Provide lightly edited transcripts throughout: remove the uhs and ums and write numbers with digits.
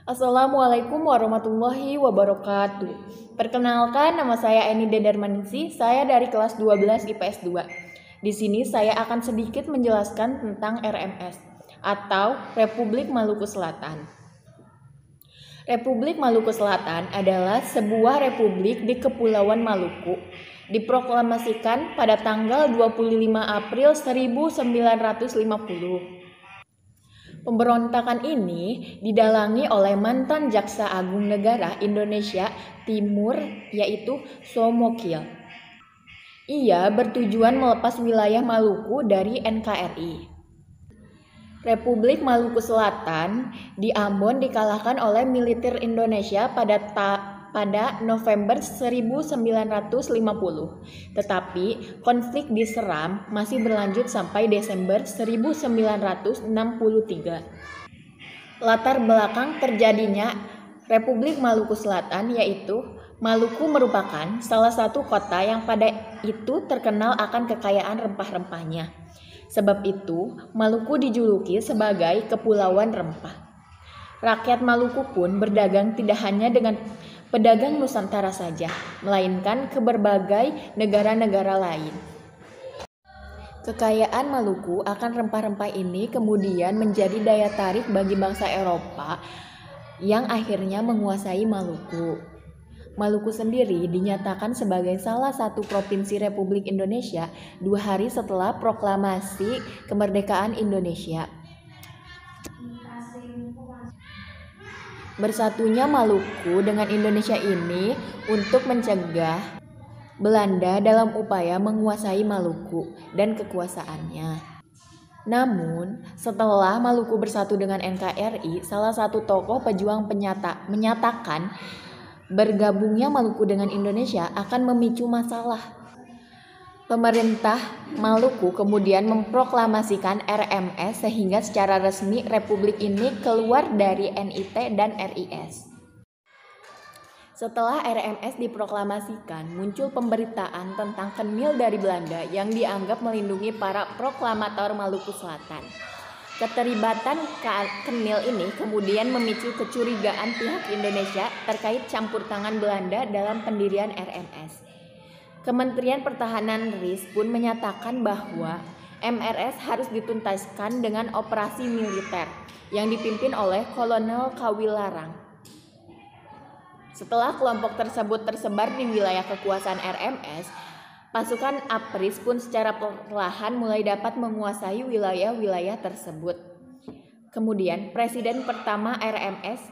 Assalamualaikum warahmatullahi wabarakatuh. Perkenalkan, nama saya Enida Darmaningsih. Saya dari kelas 12 IPS 2. Di sini saya akan sedikit menjelaskan tentang RMS atau Republik Maluku Selatan. Republik Maluku Selatan adalah sebuah republik di Kepulauan Maluku. Diproklamasikan pada tanggal 25 April 1950. Pemberontakan ini didalangi oleh mantan Jaksa Agung Negara Indonesia Timur, yaitu Somokil. Ia bertujuan melepas wilayah Maluku dari NKRI. Republik Maluku Selatan di Ambon dikalahkan oleh militer Indonesia pada November 1950. Tetapi konflik di Seram masih berlanjut sampai Desember 1963. Latar belakang terjadinya Republik Maluku Selatan yaitu Maluku merupakan salah satu kota yang pada itu terkenal akan kekayaan rempah-rempahnya. Sebab itu, Maluku dijuluki sebagai Kepulauan Rempah. Rakyat Maluku pun berdagang tidak hanya dengan pedagang Nusantara saja, melainkan ke berbagai negara-negara lain. Kekayaan Maluku akan rempah-rempah ini kemudian menjadi daya tarik bagi bangsa Eropa yang akhirnya menguasai Maluku. Maluku sendiri dinyatakan sebagai salah satu provinsi Republik Indonesia 2 hari setelah proklamasi kemerdekaan Indonesia. Bersatunya Maluku dengan Indonesia ini untuk mencegah Belanda dalam upaya menguasai Maluku dan kekuasaannya. Namun, setelah Maluku bersatu dengan NKRI, salah satu tokoh pejuang menyatakan bergabungnya Maluku dengan Indonesia akan memicu masalah. Pemerintah Maluku kemudian memproklamasikan RMS sehingga secara resmi republik ini keluar dari NIT dan RIS. Setelah RMS diproklamasikan, muncul pemberitaan tentang Kenil dari Belanda yang dianggap melindungi para proklamator Maluku Selatan. Keterlibatan Kenil ini kemudian memicu kecurigaan pihak Indonesia terkait campur tangan Belanda dalam pendirian RMS. Kementerian Pertahanan RIS pun menyatakan bahwa MRS harus dituntaskan dengan operasi militer yang dipimpin oleh Kolonel Kawilarang. Setelah kelompok tersebut tersebar di wilayah kekuasaan RMS, pasukan APRIS pun secara perlahan mulai dapat menguasai wilayah-wilayah tersebut. Kemudian Presiden pertama RMS,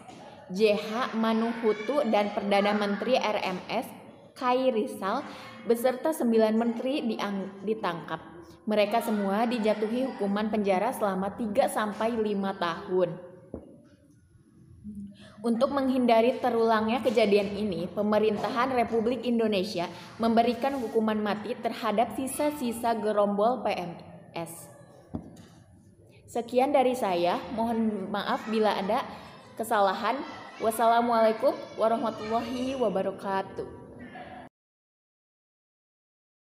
J.H. Manuhutu dan Perdana Menteri RMS, Kai Rizal, beserta 9 menteri ditangkap. Mereka semua dijatuhi hukuman penjara selama 3-5 tahun. Untuk menghindari terulangnya kejadian ini, pemerintahan Republik Indonesia memberikan hukuman mati terhadap sisa-sisa gerombol PMS. Sekian dari saya, mohon maaf bila ada kesalahan. Wassalamualaikum warahmatullahi wabarakatuh.